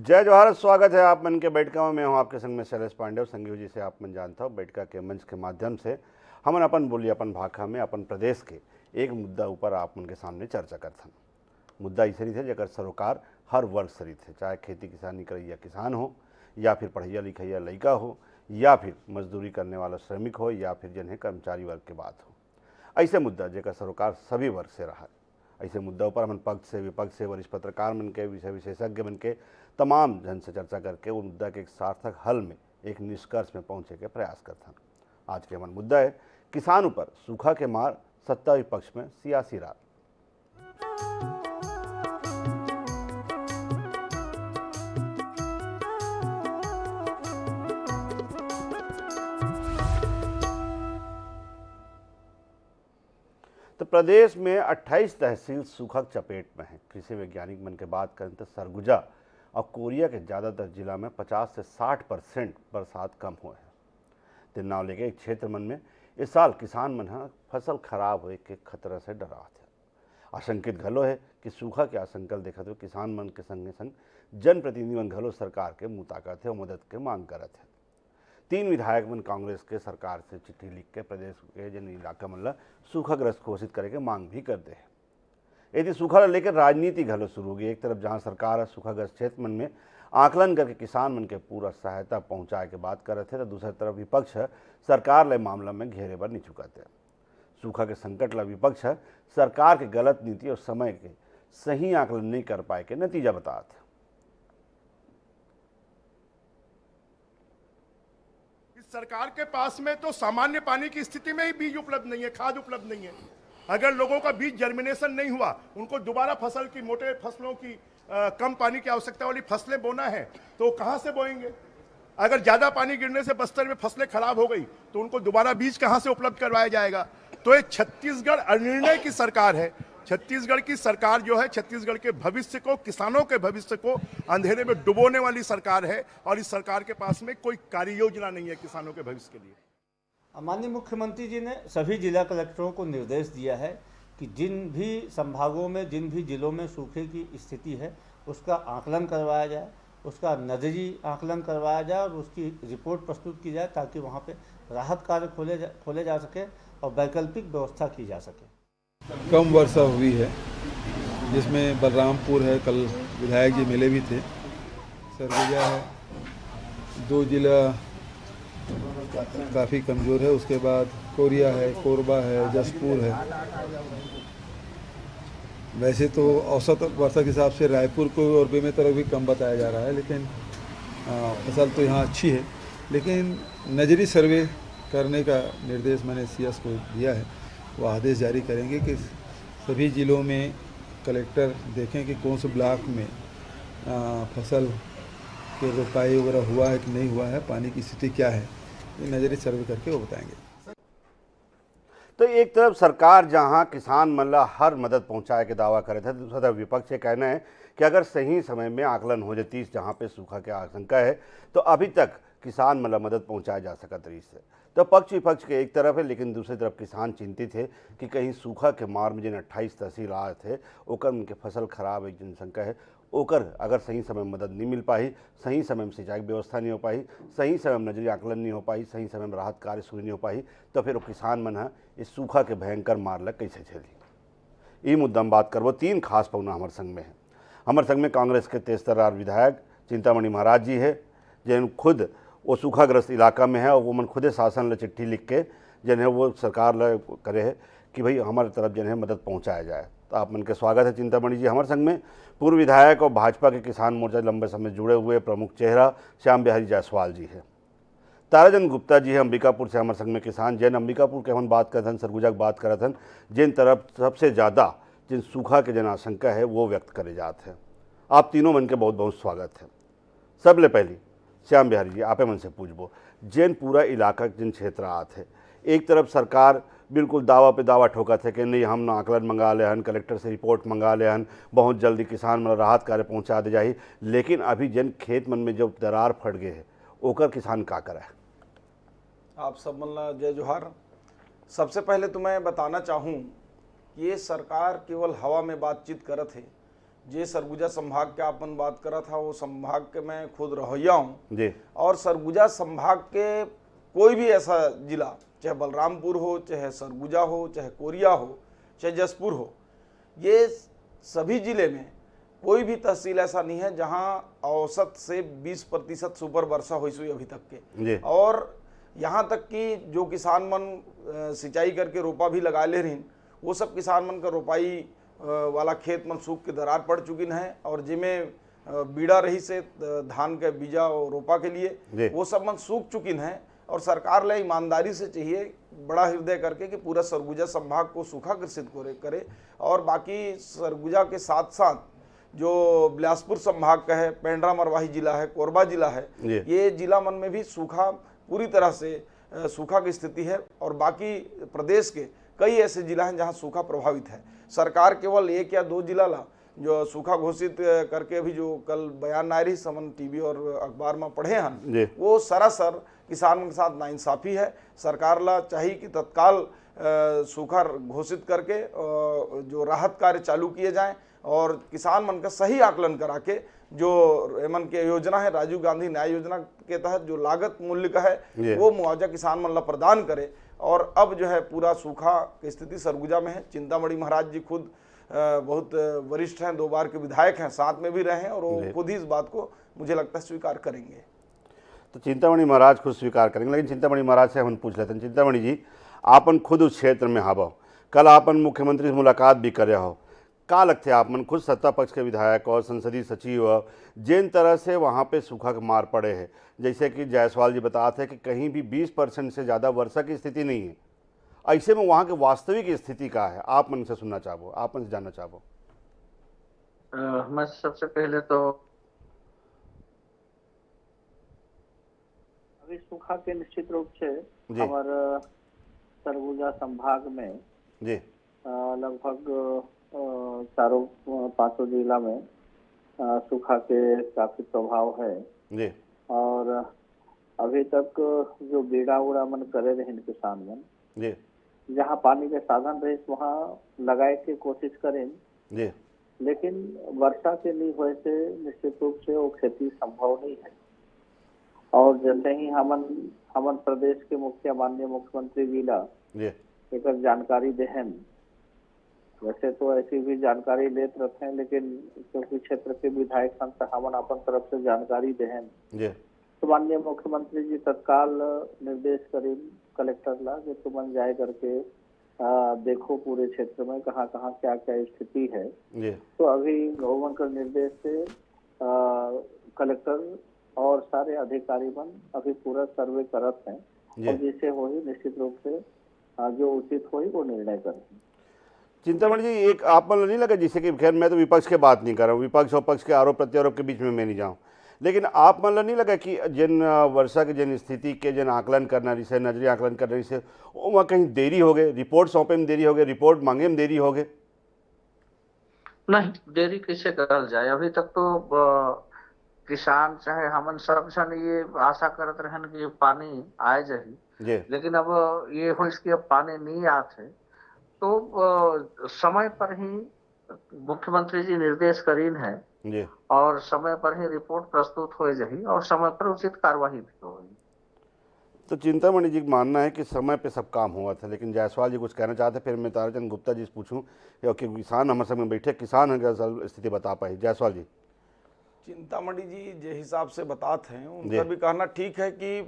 जय जवाहर। स्वागत है आप मन के बैठका में। हूँ आपके संग में शैलेश पांडे। संगी जी से आप मन जानता हो बैठका के मंच के माध्यम से हमन अपन बोली अपन भाषा में अपन प्रदेश के एक मुद्दा ऊपर आप मन के सामने चर्चा करथन। मुद्दा ऐसे नहीं थे जगह सरोकार हर वर्ग से थे, चाहे खेती किसानी करैया किसान हो या फिर पढ़ैया लिखैया लड़का हो या फिर मजदूरी करने वाला श्रमिक हो या फिर जिन्हें कर्मचारी वर्ग की बात हो। ऐसे मुद्दा जगह सरोकार सभी वर्ग से रहा। ऐसे मुद्दा पर हम पक्ष से विपक्ष से वरिष्ठ पत्रकार मन के विषय विशेषज्ञ मन के तमाम जन से चर्चा करके उन मुद्दा के एक सार्थक हल में एक निष्कर्ष में पहुंचे के प्रयास करते हैं। आज के हमारा मुद्दा है किसान ऊपर सूखा के मार, सत्ता विपक्ष में सियासी रात। तो प्रदेश में 28 तहसील सूखा चपेट में है। कृषि वैज्ञानिक मन के बात करें तो सरगुजा और कोरिया के ज़्यादातर जिला में 50 से 60% बरसात कम हुए हैं। तिरनाव लेके क्षेत्र मन में इस साल किसान मन फसल खराब होए के खतरा से डरा थे। आशंकित घलो है कि सूखा के आशंकल देखते हुए किसान मन के संगे संग जनप्रतिनिधि मन घलो सरकार के मुताकत है और मदद के मांग करते हैं। 3 विधायक मन कांग्रेस के सरकार से चिट्ठी लिख के प्रदेश के जिन इलाका मन सूखाग्रस्त घोषित करे के मांग भी करते हैं। यदि सूखा लेकर राजनीति घलो शुरू होगी। एक तरफ जहां सरकार सूखाग्रस्त क्षेत्र मन में आकलन करके किसान मन के पूरा सहायता पहुंचाए के बात करते थे, तो दूसरी तरफ विपक्ष सरकार ले मामला में घेरे पर नहीं चुकाते। सूखा के संकट ला विपक्ष सरकार के गलत नीति और समय के सही आकलन नहीं कर पाए के नतीजा बताते। सरकार के पास में तो सामान्य पानी की स्थिति में ही बीज उपलब्ध नहीं है, खाद उपलब्ध नहीं है। अगर लोगों का बीज जर्मिनेशन नहीं हुआ, उनको दोबारा फसल की मोटे फसलों की कम पानी की आवश्यकता वाली फसलें बोना है तो कहां से बोएंगे। अगर ज्यादा पानी गिरने से बस्तर में फसलें खराब हो गई तो उनको दोबारा बीज कहां से उपलब्ध करवाया जाएगा। तो ये छत्तीसगढ़ अनिर्णय की सरकार है। छत्तीसगढ़ की सरकार जो है छत्तीसगढ़ के भविष्य को, किसानों के भविष्य को अंधेरे में डुबोने वाली सरकार है और इस सरकार के पास में कोई कार्य योजना नहीं है किसानों के भविष्य के लिए। माननीय मुख्यमंत्री जी ने सभी जिला कलेक्टरों को निर्देश दिया है कि जिन भी संभागों में, जिन भी जिलों में सूखे की स्थिति है उसका आकलन करवाया जाए, उसका नजरी आकलन करवाया जाए और उसकी रिपोर्ट प्रस्तुत की जाए ताकि वहाँ पे राहत कार्य खोले जा सके और वैकल्पिक व्यवस्था की जा सके। कम वर्षा हुई है जिसमें बलरामपुर है, कल विधायक जी मिले भी थे, सरगुजा है, 2 जिला काफ़ी कमज़ोर है, उसके बाद कोरिया है, कोरबा है, जसपुर है। वैसे तो औसत वर्षा के हिसाब से रायपुर को और बेमेतरफ भी कम बताया जा रहा है, लेकिन फसल तो यहाँ अच्छी है। लेकिन नजरी सर्वे करने का निर्देश मैंने सीएस को दिया है। वो आदेश जारी करेंगे कि सभी ज़िलों में कलेक्टर देखें कि कौन से ब्लॉक में फसल के रोपाई वगैरह हुआ है कि नहीं हुआ है, पानी की स्थिति क्या है, ये नजरी सर्वे करके वो बताएंगे। तो एक तरफ सरकार जहां किसान मतलब हर मदद पहुंचाए के दावा करे थे, दूसरा तरफ विपक्ष ये कहना है कि अगर सही समय में आकलन हो जाती जहां पे सूखा की आशंका है तो अभी तक किसान मतलब मदद पहुंचाया जा सका तरीके से। तो पक्ष विपक्ष के एक तरफ है, लेकिन दूसरी तरफ किसान चिंतित है कि कहीं सूखा के मार में जिन 28 तहसील आए थे ओकर उनके फसल खराब एक जनसंख्या है, ओकर अगर सही समय में मदद नहीं मिल पाई, सही समय में सिंचाई की व्यवस्था नहीं हो पाई, सही समय में नजरी आकलन नहीं हो पाई, सही समय में राहत कार्य शुरू नहीं हो पाई, तो फिर वो किसान मन है इस सूखा के भयंकर मार लग कैसे झेली। ये मुद्दा हम बात करबो। 3 खास पौना हमारे संग में है। हमारे संग में कांग्रेस के तेजतर्रार विधायक चिंतामणि महाराज जी है, जिन खुद वो सूखाग्रस्त इलाका में है और वो मन खुदे शासन ले चिट्ठी लिख के जिन्हें वो सरकार ले करे है कि भाई हमारे तरफ जिन्हें मदद पहुंचाया जाए। तो आप मन के स्वागत है चिंतामणि जी हमारे संग में। पूर्व विधायक और भाजपा के किसान मोर्चा लंबे समय जुड़े हुए प्रमुख चेहरा श्याम बिहारी जायसवाल जी है। ताराचंद गुप्ता जी है अंबिकापुर से हमारे संग में किसान, जैन अंबिकापुर के हम बात करते हैं, सरगुजा की बात करते हैं, जिन तरफ सबसे ज़्यादा जिन सूखा के जन आशंका है वो व्यक्त करे जाते हैं। आप तीनों मन के बहुत बहुत स्वागत है। सबले पहली श्याम बिहारी जी आपे मन से पूछबो, जिन पूरा इलाका जिन क्षेत्र आते हैं, एक तरफ सरकार बिल्कुल दावा पे दावा ठोकत है कि नहीं हम आकलन मंगा ले हन, कलेक्टर से रिपोर्ट मंगा ले हन, बहुत जल्दी किसान में राहत कार्य पहुंचा दे जाही, लेकिन अभी जिन खेत मन में जो दरार फट गए है ओकर किसान का करे। आप सब मन जय जोहार। सबसे पहले तो मैं बताना चाहूँ कि ये सरकार केवल हवा में बातचीत करत है। जे सरगुजा संभाग के आपन बात करा था, वो संभाग के मैं खुद रहोइया हूँ जी और सरगुजा संभाग के कोई भी ऐसा जिला, चाहे बलरामपुर हो, चाहे सरगुजा हो, चाहे कोरिया हो, चाहे जसपुर हो, ये सभी जिले में कोई भी तहसील ऐसा नहीं है जहां औसत से 20% सुपर वर्षा हुई अभी तक जी। के। और यहां तक कि जो किसान मन सिंचाई करके रोपा भी लगा ले रही, वो सब किसान मन का रोपाई वाला खेत मन सूख के दरार पड़ चुकिन है और जिमें बीड़ा रही से धान के बीजा और रोपा के जी। लिए वो सब मन सूख चुकिन है। और सरकार ले ईमानदारी से चाहिए बड़ा हृदय करके कि पूरा सरगुजा संभाग को सूखा ग्रसित करे और बाकी सरगुजा के साथ साथ जो बिलासपुर संभाग का है, पेंड्रा मरवाही जिला है, कोरबा जिला है, ये जिला मन में भी सूखा पूरी तरह से सूखा की स्थिति है। और बाकी प्रदेश के कई ऐसे जिला हैं जहां सूखा प्रभावित है। सरकार केवल 1 या 2 जिला ला जो सूखा घोषित करके अभी जो कल बयान आ रही समन टीवी और अखबार में पढ़े हैं, वो सरासर किसान के साथ नाइंसाफी है। सरकार ला चाहिए कि तत्काल सूखा घोषित करके जो राहत कार्य चालू किए जाएं और किसान मन का सही आकलन करा के जो एमन के योजना है राजीव गांधी न्याय योजना के तहत जो लागत मूल्य का है वो मुआवजा किसान मन ला प्रदान करे। और अब जो है पूरा सूखा की स्थिति सरगुजा में है। चिंतामणि महाराज जी खुद बहुत वरिष्ठ हैं, 2 बार के विधायक हैं, साथ में भी रहे हैं और वो खुद ही इस बात को मुझे लगता है स्वीकार करेंगे। तो चिंतामणि महाराज खुद स्वीकार करेंगे, लेकिन चिंतामणि महाराज से हम पूछ लेते हैं। चिंतामणि जी, आपन खुद उस क्षेत्र में हवा, कल आपन मुख्यमंत्री से मुलाकात भी करे हो, का लगते आपन खुद सत्ता पक्ष के विधायक और संसदीय सचिव जिन तरह से वहाँ पे सूखा के मार पड़े हैं, जैसे कि जायसवाल जी बताते हैं कि कहीं भी 20% से ज़्यादा वर्षा की स्थिति नहीं है, ऐसे में वहाँ की वास्तविक स्थिति का है, आप मन से सुनना चाहो, आप मन से जानना चाहो। मैं सबसे पहले तो अभी सूखा के निश्चित रूप से हमारे सरगुजा संभाग में जी लगभग 4-5 जिला में सूखा के काफी प्रभाव है जी। और अभी तक जो बीड़ा उड़ा मन करे रहे किसान मन जी, जहाँ पानी के साधन रहे वहाँ लगाए के कोशिश करें जी, लेकिन वर्षा के नहीं होए से निश्चित रूप से वो खेती संभव नहीं है। और जैसे ही हमन प्रदेश के माननीय मुख्यमंत्री जी ला एक जानकारी देहन, वैसे तो ऐसी भी जानकारी लेते रहते हैं, लेकिन क्योंकि क्षेत्र के विधायक संत हमन अपन तरफ से जानकारी देहन तो माननीय मुख्यमंत्री जी तत्काल निर्देश करें कलेक्टर ला कि तुम जाए करके देखो पूरे क्षेत्र में कहाँ कहाँ क्या क्या स्थिति है। तो अभी गवर्नमेंट का निर्देश से कलेक्टर और सारे अधिकारी बन अभी पूरा सर्वे करत हैं और जिससे हो ही निश्चित रूप से जो उचित हो वो निर्णय करें। चिंतामणि जी, एक आप मन नहीं लगा जिससे कि खैर मैं तो विपक्ष के बात नहीं कर रहा हूँ, विपक्ष और पक्ष के आरोप प्रत्यारोप के बीच में मैं नहीं जाऊँ, लेकिन आप मन नहीं लगा कि जिन वर्षा के जिन स्थिति के जिन आकलन करना रही से नजरी आकलन कर रही से वहाँ कहीं देरी हो गए, रिपोर्ट सौंपे में देरी हो गए, रिपोर्ट मांगे में देरी हो गए? नहीं, देरी कैसे करल जाए। अभी तक तो किसान चाहे हमन सब जन ये आशा करत रहन कि पानी आए जाही, लेकिन अब ये हो इसकी अब पानी नहीं आते तो समय पर ही मुख्यमंत्री जी निर्देश करीन है और समय पर ही रिपोर्ट प्रस्तुत हो जाही और समय पर उचित कार्यवाही भी होगी। तो चिंतामणि जी मानना है कि समय पे सब काम हुआ था, लेकिन जायसवाल जी कुछ कहना चाहते, फिर मैं ताराचंद गुप्ता जी से पूछूं क्योंकि किसान हमारे संग में बैठे, किसान है असल स्थिति बता पाए। जायसवाल जी, चिंतामणि जी जिस हिसाब से बताते हैं उनका भी कहना ठीक है कि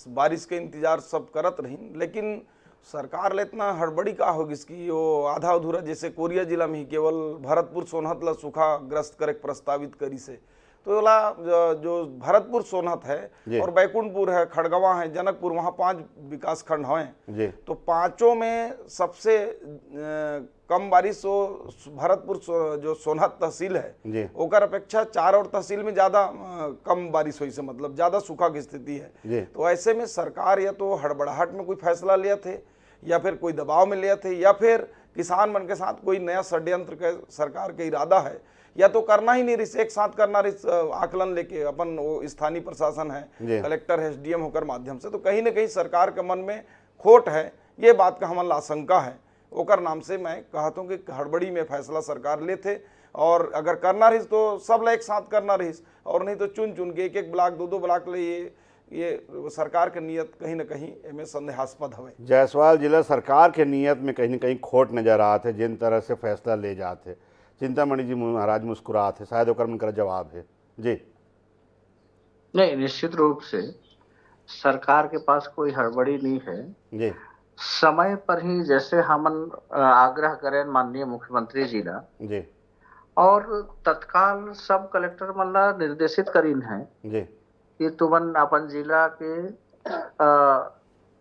बारिश के इंतजार सब करत रही, लेकिन सरकार ले इतना हड़बड़ी का होगी इसकी वो आधा अधूरा, जैसे कोरिया जिला में ही केवल भरतपुर सोनहत ला सूखा ग्रस्त करे प्रस्तावित करी से, तो वाला जो भरतपुर सोनहत है और बैकुंठपुर है, खड़गवा है, जनकपुर, वहाँ 5 विकास खंड हैं, तो 5 में सबसे कम बारिश हो भरतपुर जो सोनहत तहसील है ओकर अपेक्षा 4 और तहसील में ज़्यादा कम बारिश हुई से मतलब ज़्यादा सूखा की स्थिति है। तो ऐसे में सरकार या तो हड़बड़ाहट में कोई फैसला लिया थे या फिर कोई दबाव में लिया थे या फिर किसान मन के साथ कोई नया षड्यंत्र का सरकार का इरादा है या तो करना ही नहीं रही, एक साथ करना रही आकलन लेके अपन वो स्थानीय प्रशासन है कलेक्टर है SDM होकर माध्यम से, तो कहीं ना कहीं सरकार के मन में खोट है, ये बात का हमारा आशंका है। ओकर नाम से मैं कहता हूँ कि हड़बड़ी में फैसला सरकार ले थे और अगर करना रही तो सब ला एक साथ करना रही, और नहीं तो चुन चुन के एक एक ब्लॉक दो ब्लॉक ले ये सरकार के नियत कहीं ना कहीं एमे संदेहास्पद हवे। जायसवाल जिला सरकार के नियत में कहीं न कहीं खोट नजर आते जिन तरह से फैसला ले जाते। चिंतामणि जी महाराज मुस्कुराते, शायद ओकर उनका जवाब है जी। नहीं, निश्चित रूप से सरकार के पास कोई हड़बड़ी नहीं है जी समय पर ही, जैसे हमन आग्रह करें माननीय मुख्यमंत्री जी ला जी और तत्काल सब कलेक्टर मन ला निर्देशित करीन है जी कि तुमन अपन जिला के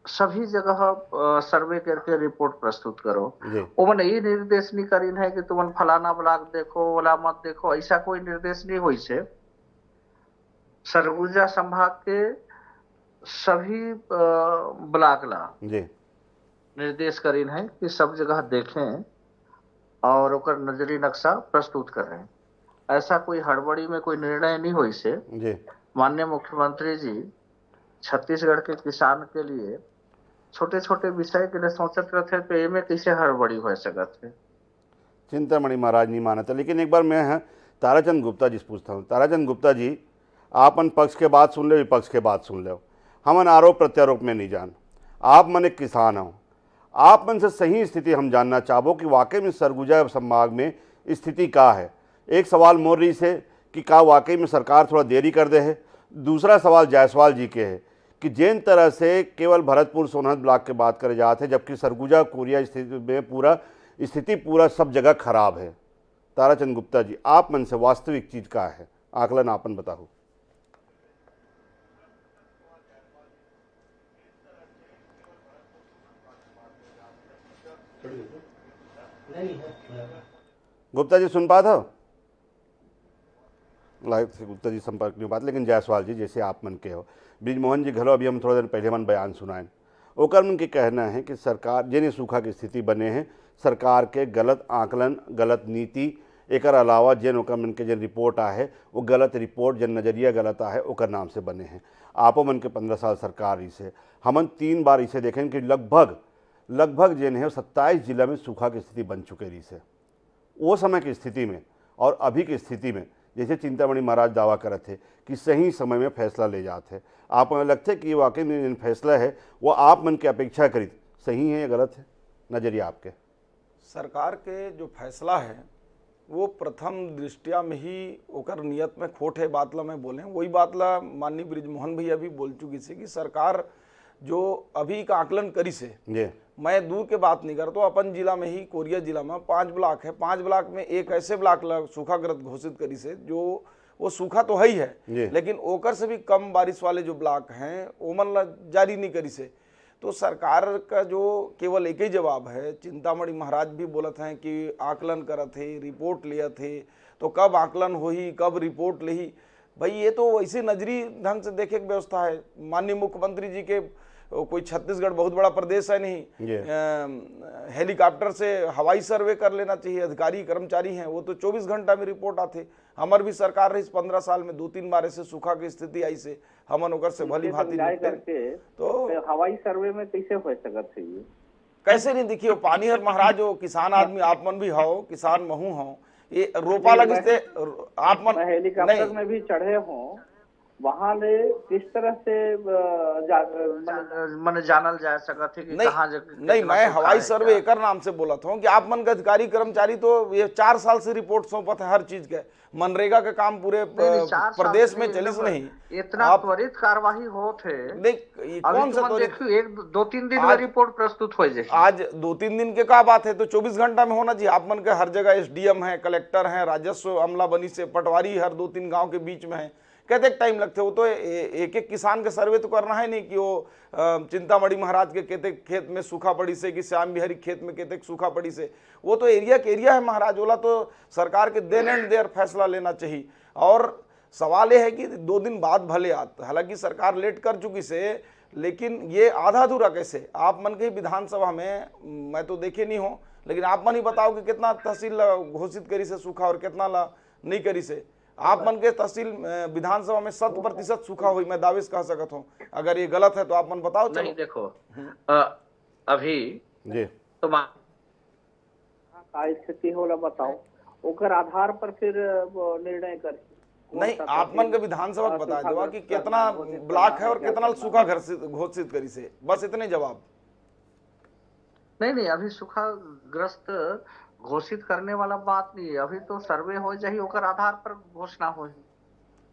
सभी जगह सर्वे करके रिपोर्ट प्रस्तुत करो। जी उमन ये निर्देश नहीं करीन है कि तुमन फलाना ब्लॉक देखो वाला मत देखो, ऐसा कोई निर्देश नहीं हुई से। सरगुजा संभाग के सभी ब्लॉक ला जी निर्देश करीन है कि सब जगह देखें और ओकर नजरी नक्शा प्रस्तुत करें। ऐसा कोई हड़बड़ी में कोई निर्णय नहीं हुई से। जी माननीय मुख्यमंत्री जी छत्तीसगढ़ के किसान के लिए छोटे छोटे विषय के लिए सोचत रहते तो ये में कैसे हड़बड़ी हो सकत है। चिंतामणि महाराज नहीं मानते। लेकिन एक बार मैं ताराचंद गुप्ता जी से पूछता हूँ। ताराचंद गुप्ता जी, आपन पक्ष के बात सुन ले, विपक्ष के बात सुन ले, हमन आरोप प्रत्यारोप में नहीं जान। आप मन एक किसान हो, आप मन से सही स्थिति हम जानना चाहबो कि वाकई में सरगुजा संभाग में स्थिति का है। एक सवाल मोर रही से कि का वाकई में सरकार थोड़ा देरी कर दे है। दूसरा सवाल जायसवाल जी के है कि जिन तरह से केवल भरतपुर सोनहत ब्लॉक के बात करे जाते हैं, जबकि सरगुजा कोरिया स्थिति में स्थिति पूरा सब जगह खराब है। ताराचंद गुप्ता जी, आप मन से वास्तविक चीज का है, आकलन आपन बताओ। गुप्ता जी सुन पाते हो? लाइव से गुप्ता जी संपर्क नहीं बात। लेकिन जायसवाल जी, जैसे आप मन के हो, ब्रिजमोहन जी घलो अभी हम थोड़ा देर पहले मन बयान सुनाएं, ओकर मन के कहना है कि सरकार जिन सूखा की स्थिति बने हैं, सरकार के गलत आकलन, गलत नीति, एक अलावा जिन ओकर मन के जिन रिपोर्ट आहे वो गलत रिपोर्ट, जिन नज़रिया गलत आहे ओकर नाम से बने हैं। आपो मन के 15 साल सरकार इसे हमन 3 बार इसे देखें कि लगभग जिन है 27 जिला में सूखा की स्थिति बन चुके रही से। वो समय की स्थिति में और अभी की स्थिति में, जैसे चिंतामणि महाराज दावा करते थे कि सही समय में फैसला ले जाते, आप हमें लगते कि वाकई में फैसला है वो आप मन की अपेक्षा करी सही है या गलत है? नजरिया आपके। सरकार के जो फैसला है वो प्रथम दृष्टिया में ही ओकर नियत में खोट है, बात ला मैं बोले वही बात ला माननीय ब्रिजमोहन भैया भी बोल चुकी से कि सरकार जो अभी का आकलन करी से, मैं दूर के बात नहीं करता, अपन जिला में ही कोरिया जिला में 5 ब्लॉक है, 5 ब्लॉक में एक ऐसे ब्लॉक ला सूखाग्रस्त घोषित करी से जो वो सूखा तो है ही है, लेकिन ओकर से भी कम बारिश वाले जो ब्लॉक हैं ओमन ला जारी नहीं करी से। तो सरकार का जो केवल एक ही जवाब है, चिंतामणि महाराज भी बोलत हैं कि आकलन करत थे, रिपोर्ट लिया थे, तो कब आकलन होही, कब रिपोर्ट लेही। भाई ये तो वैसे नजरी ढंग से देखे की व्यवस्था है। माननीय मुख्यमंत्री जी के कोई छत्तीसगढ़ बहुत बड़ा प्रदेश है नहीं, हेलीकॉप्टर से हवाई सर्वे कर लेना चाहिए। अधिकारी कर्मचारी हैं वो तो 24 घंटा में रिपोर्ट आते। हमार भी सरकार रही 15 साल में 2-3 बार ऐसे सूखा की स्थिति आई से हमन ओकर से भली भांति तो हवाई सर्वे में कैसे हो सकत है ये? कैसे नहीं देखियो, पानी हर महाराज हो, किसान आदमी आप मन भी हो, किसान महू हो, ये रोपा लगे आप मन हेलीकॉप्टर में भी चढ़े हो, वहाँ ले किस तरह से मन जानल जा सकत है कि कहाँ नहीं, मैं हवाई सर्वे एकर नाम से बोला था कि आप मन के अधिकारी कर्मचारी तो ये 4 साल से रिपोर्ट सौंपत है हर चीज के। मनरेगा का काम पूरे प्रदेश में चलिस नहीं, इतना त्वरित कार्यवाही हो थे नहीं, कौन सा त्वरित? 1-2-3 दिन में रिपोर्ट प्रस्तुत हो जाए। आज 2-3 दिन के का बात है, तो 24 घंटा में होना चाहिए। आप मन के हर जगह SDM है, कलेक्टर है, राजस्व अमला बनी से पटवारी हर 2-3 गाँव के बीच में है, कहते टाइम लगते। वो तो एक एक किसान का सर्वे तो करना है नहीं कि वो चिंतामणि महाराज के कहते खेत में सूखा पड़ी से कि श्याम बिहारी खेत में कहते सूखा पड़ी से, वो तो एरिया के एरिया है महाराज। बोला तो सरकार के देन एंड देयर फैसला लेना चाहिए। और सवाल ये है कि 2 दिन बाद भले आता, हालांकि सरकार लेट कर चुकी से, लेकिन ये आधा अधूरा कैसे? आप मन के विधानसभा में मैं तो देखे नहीं हो, लेकिन आप मन ही बताओ कि कितना तहसील घोषित करी से सूखा और कितना ला नहीं करी से। आप मन के तहसील विधानसभा में 100% सूखा हुई, मैं दावे से कह सकता हूँ। अगर ये गलत है तो आप मन बताओ। नहीं देखो अभी जी तो स्थिति होला बताओ, ओकर आधार पर फिर निर्णय कर नहीं, आप मन के विधानसभा को बता देवा कि कितना ब्लॉक है और कितना सूखा घोषित करी से, बस इतने जवाब। नहीं, अभी सूखाग्रस्त घोषित करने वाला बात नहीं है, अभी तो सर्वे हो जाही, ओकर आधार पर घोषणा हो।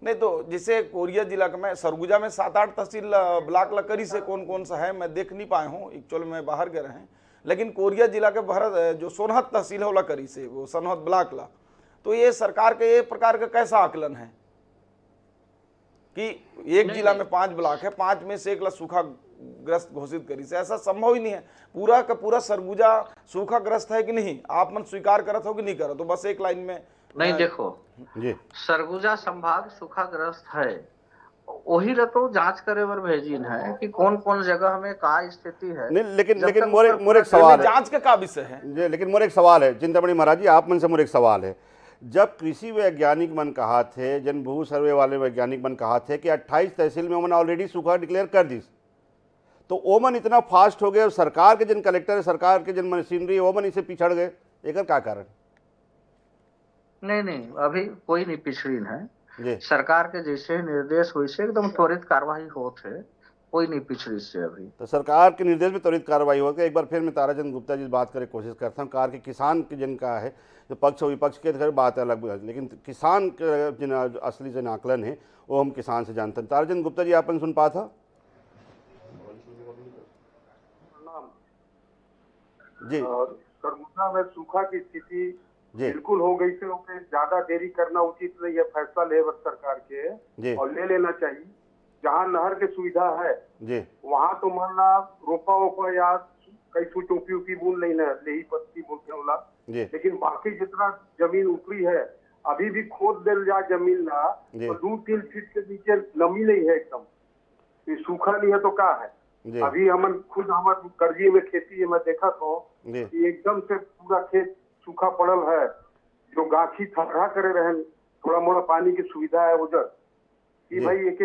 नहीं तो जैसे कोरिया जिला का में सरगुजा में 7-8 तहसील ब्लॉक लकड़ी से कौन कौन सा है मैं देख नहीं पाए हूँ, एक्चुअल में बाहर गए हैं, लेकिन कोरिया जिला के भरत जो सोनहत तहसील है वो लकड़ी से, वो सोनहत ब्लॉक ला, तो ये सरकार के एक प्रकार का कैसा आकलन है कि एक जिला में 5 ब्लॉक है, 5 में से 1 ला सूखाग्रस्त घोषित करी से? ऐसा संभव ही नहीं है। पूरा का पूरा सरगुजा सूखाग्रस्त है कि नहीं, आप मन स्वीकार करत हो कि नहीं करत? तो बस एक लाइन में नहीं, देखो जी सरगुजा संभाग सूखाग्रस्त है, वही ला तो जांच करे बर भेजिन है कि कौन कौन जगह में का स्थिति है। नहीं, लेकिन मोर एक सवाल है, जांच का क्या विषय है जी, लेकिन मोर एक सवाल है चिंतामणि महाराज जी, आप मन से मोर एक सवाल है। जब कृषि वैज्ञानिक मन कहा थे, जन भू सर्वे वाले वैज्ञानिक मन कहा थे कि 28 तहसील में उन्होंने ऑलरेडी सूखा डिक्लेयर कर दी, तो ओमन इतना फास्ट हो गए और सरकार के जन कलेक्टर है, सरकार के जन मशीनरी ओमन इसे पिछड़ गए, एक क्या कारण? नहीं, अभी कोई नहीं पिछड़ीन है जी, सरकार के जैसे निर्देश हुई से एकदम त्वरित कार्रवाई होत है, कोई नहीं पिछड़ी से अभी। तो सरकार के निर्देश में त्वरित कार्रवाई हो गई। एक बार फिर मैं ताराचंद गुप्ता जी से बात करने की कोशिश करता हूँ। कार के किसान के जिन का है, जो पक्ष और विपक्ष के घर बात अलग है, लेकिन किसान के जिन असली जन आकलन है वो हम किसान से जानते हैं। ताराचंद गुप्ता जी, आपन सुन पा था जी? सरगुजा में सूखा की स्थिति जी बिल्कुल हो गई से ओके ज्यादा देरी करना उचित नहीं है, फैसला ले सरकार के जी और ले लेना चाहिए। जहाँ नहर की सुविधा है जी वहाँ तो मान ला रोपा वोपा या कई सू टोपी उपी बून नहीं ना, लेही पत्ती बोलते होला, जी लेकिन बाकी जितना जमीन ऊपरी है अभी भी खोद दिल जा जमीन ना, जी। तो 2-3 फीट के नीचे नमी नहीं है एकदम, ये सूखा नहीं है तो क्या है। जी अभी हमन खुद हमारे कर्जी में खेती है, मैं देखा तो जी कि एकदम से पूरा खेत सूखा पड़ल है, जो गाछी थरहा करे रहे, थोड़ा मोड़ा पानी की सुविधा है उधर कि जी। भाई एक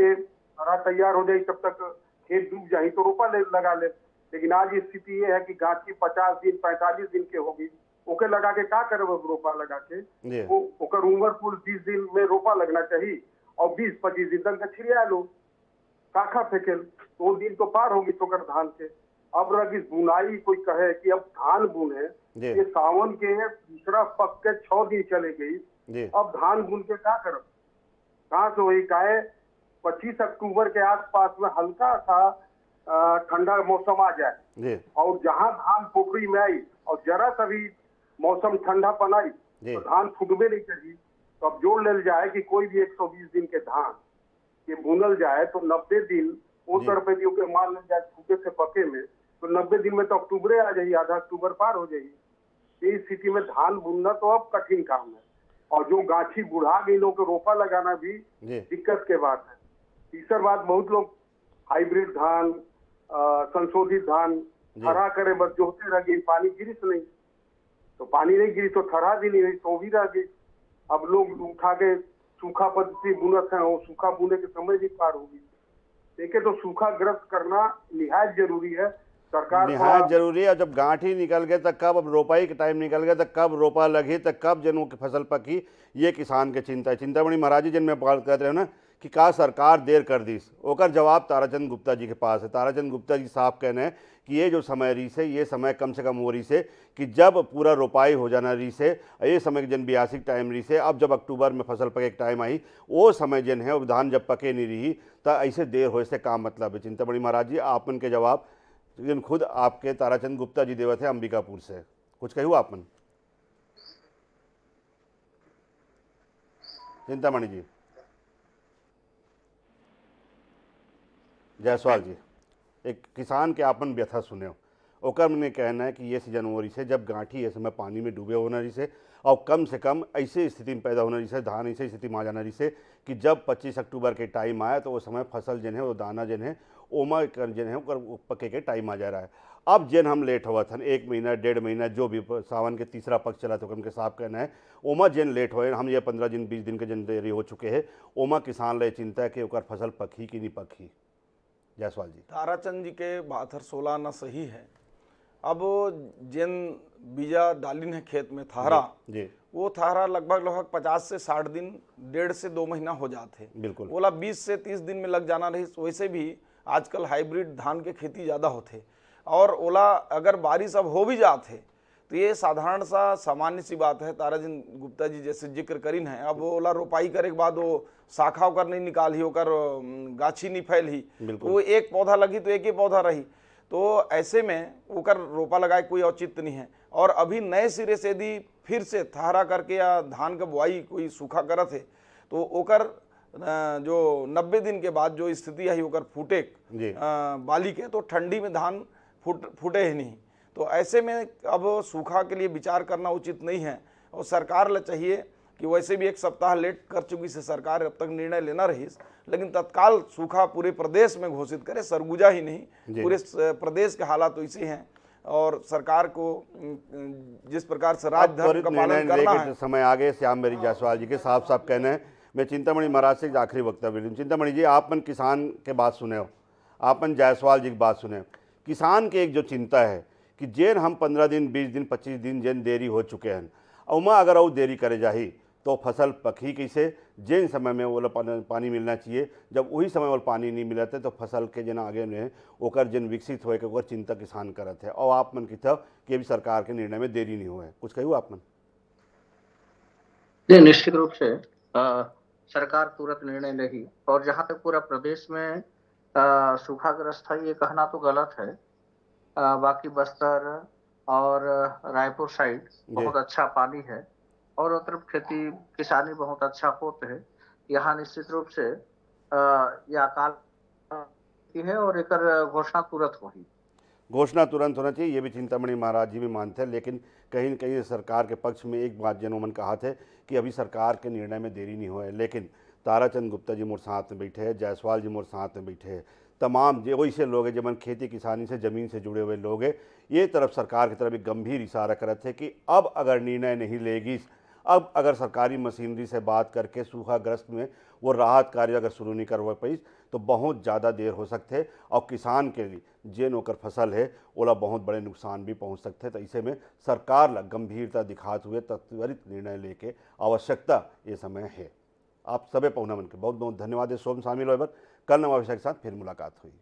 थरहा तैयार हो जाए तब तक खेत डूब जाए तो रोपा लगा ले। लेकिन आज स्थिति ये है कि गाछी 50 दिन 45 दिन के होगी, ओके लगा के क्या करे रोपा लगा के, जी वो ओकर उम्र कुल 20 दिन में रोपा लगना चाहिए और 20-25 दिन तक छिड़िया लो, काखा फेंकेल तो वो दिन तो पार होगी तो कर धान के। अब रगी बुनाई कोई कहे कि अब धान बुने, जी ये सावन के दूसरा पक के 6 दिन चले गई, जी अब धान बुन के क्या करब, कहाँ से वही काहे 25 अक्टूबर के आसपास में हल्का सा ठंडा मौसम आ जाए जी और जहाँ धान पोखरी में आई और जरा सा भी मौसम ठंडा पनाई जी। तो धान फूटबे नहीं चाहिए। तो अब जोड़ ले जाए कि कोई भी 120 दिन के धान ये बुनल जाए तो 90 दिन वो जी। तरफ के मान ले जाए फूटे से पके में, तो 90 दिन में तो अक्टूबरे आ जाइए, आधा अक्टूबर पार हो जाइए। इस स्थिति में धान बुनना तो अब कठिन काम है और जो गाछी बुढ़ा गई लोग रोपा लगाना भी जी दिक्कत के बात है। तीसरा बात, बहुत लोग हाइब्रिड धान संशोधित धान थरा करे बस जोते रह गई, पानी गिरिस नहीं, तो पानी नहीं गिरी तो थरा भी नहीं रही तो भी रह गई। अब लोग उठा के सूखा पद्धति बुनत है, वो सूखा बुने के समय भी पार होगी। देखे तो सूखा ग्रस्त करना निहायत जरूरी है। सरकार निहायत जरूरी है। जब गांठी निकल गए तो कब, अब रोपाई के टाइम निकल गया तो कब रोपा लगी, तो कब जनों की फसल पकी, ये किसान के चिंता है। चिंतामणि महाराज जी, जिन में बात कर रहे हो ना कि का सरकार देर कर दी, ओकर जवाब ताराचंद गुप्ता जी के पास है। ताराचंद गुप्ता जी साफ कहना है कि ये जो समय रही से, ये समय कम से कम हो रही से कि जब पूरा रोपाई हो जाना रही से, ये समय जन 82 टाइम रही से, अब जब अक्टूबर में फसल पके टाइम आई वो समय जन है, धान जब पके नहीं रही तो ऐसे देर हो से काम मतलब है। चिंतामणि महाराज जी, आपन के जवाब जिन खुद आपके ताराचंद गुप्ता जी देवत है अंबिकापुर से, कुछ कहू आपन? चिंतामणि जी, जायसवाल जी, एक किसान के आपन व्यथा सुने, ओकर मैंने कहना है कि ये सीजन हो रही से जब गांठी ये समय पानी में डूबे होना रही से और कम से कम ऐसे स्थिति में पैदा होना रही से, धान ऐसे स्थिति में आ जाना रही से कि जब 25 अक्टूबर के टाइम आया तो वो समय फसल जन है, वो दाना जन है, ओमा जन है वो पके के टाइम आ जा रहा है। अब जन हम लेट हुआ था 1 महीना 1.5 महीना जो भी सावन के तीसरा पक्ष चला तो उनके साहब कहना है ओमा जन लेट हुए, हम ये 15 दिन 20 दिन के जन देरी हो चुके हैं, ओमा किसान ले चिंता है कि ओकर फसल पकी कि नहीं पकी। जायसवाल जी, ताराचंद जी के बात हर 16 आना सही है। अब जिन बीजा डालिन है खेत में थारा जी वो थारा लगभग 50 से 60 दिन, 1.5 से 2 महीना हो जाते। बिल्कुल। ओला 20 से 30 दिन में लग जाना रही। वैसे भी आजकल हाइब्रिड धान के खेती ज़्यादा होते, और ओला अगर बारिश अब हो भी जाते तो ये साधारण सा सामान्य सी बात है। ताराचंद गुप्ता जी जैसे जिक्र करीन है, अब ओला रोपाई करे के बाद वो शाखा होकर नहीं निकाल ही, होकर गाछी नहीं फैल ही, तो वो एक पौधा लगी तो एक ही पौधा रही, तो ऐसे में ओकर रोपा लगाए कोई औचित्य नहीं है। और अभी नए सिरे से यदि फिर से थारा करके या धान का बुआई कोई सूखा करत है तो ओकर जो 90 दिन के बाद जो स्थिति है ओकर फूटे बाली के, तो ठंडी में धान फूटे ही नहीं। तो ऐसे में अब सूखा के लिए विचार करना उचित नहीं है, और सरकार ले चाहिए कि वैसे भी 1 सप्ताह लेट कर चुकी से सरकार अब तक निर्णय लेना रही, लेकिन तत्काल सूखा पूरे प्रदेश में घोषित करे, सरगुजा ही नहीं पूरे प्रदेश के हालात तो इसी हैं। और सरकार को जिस प्रकार से राजधर्म का पालन करना है, समय आगे श्याम मेरी जायसवाल जी के साफ साफ कहना है। मैं चिंतामणि महाराज से आखिरी वक्तव्य लूँ। चिंतामणि जी, आपन किसान के बात सुने हो, आपन जायसवाल जी की बात सुने, किसान के एक जो चिंता है कि जेन हम 15 दिन 20 दिन 25 दिन जेन देरी हो चुके हैं, उमा अगर वो देरी करे जाही तो फसल पकी कैसे, जिन समय में वो पानी मिलना चाहिए, जब वही समय वो पानी नहीं मिलते तो फसल के जन आगे में ओकर जन विकसित होए के ओकर चिंता किसान करत है। और आप मन की था कि अभी सरकार के निर्णय में देरी नहीं हुआ है, कुछ कहूँ आप मन? निश्चित रूप से सरकार तुरंत निर्णय लेगी, और जहाँ तक पूरा प्रदेश में सूखाग्रस्त है ये कहना तो गलत है। बाकी बस्तर और रायपुर साइड बहुत अच्छा पानी है, और उस तरफ खेती किसानी बहुत अच्छा होते है। यहाँ निश्चित रूप से यह अकाल की है, और एक घोषणा तुरंत होगी। घोषणा तुरंत होना चाहिए, ये भी चिंतामणि महाराज जी भी मानते हैं। लेकिन कहीं न कहीं सरकार के पक्ष में एक बात जनोमन कहा थे कि अभी सरकार के निर्णय में देरी नहीं हुआ है। लेकिन ताराचंद गुप्ता जी मोर साथ में बैठे हैं, जायसवाल जी मोर साथ में बैठे हैं, तमाम जो वैसे लोग हैं जब खेती किसानी से ज़मीन से जुड़े हुए लोग हैं, ये तरफ सरकार की तरफ एक गंभीर इशारा करते थे कि अब अगर निर्णय नहीं लेगी, अब अगर सरकारी मशीनरी से बात करके सूखाग्रस्त में वो राहत कार्य अगर शुरू नहीं करवा पाई तो बहुत ज़्यादा देर हो सकते, और किसान के लिए जे नौकर फसल है ओला बहुत बड़े नुकसान भी पहुंच सकते। तो इसे में सरकार ला गंभीरता दिखाते हुए त्वरित निर्णय लेके आवश्यकता ये समय है। आप सभी पहुना मन के बहुत बहुत धन्यवाद है। सोम शामिल हो, कल नवा विषय के साथ फिर मुलाकात हुई।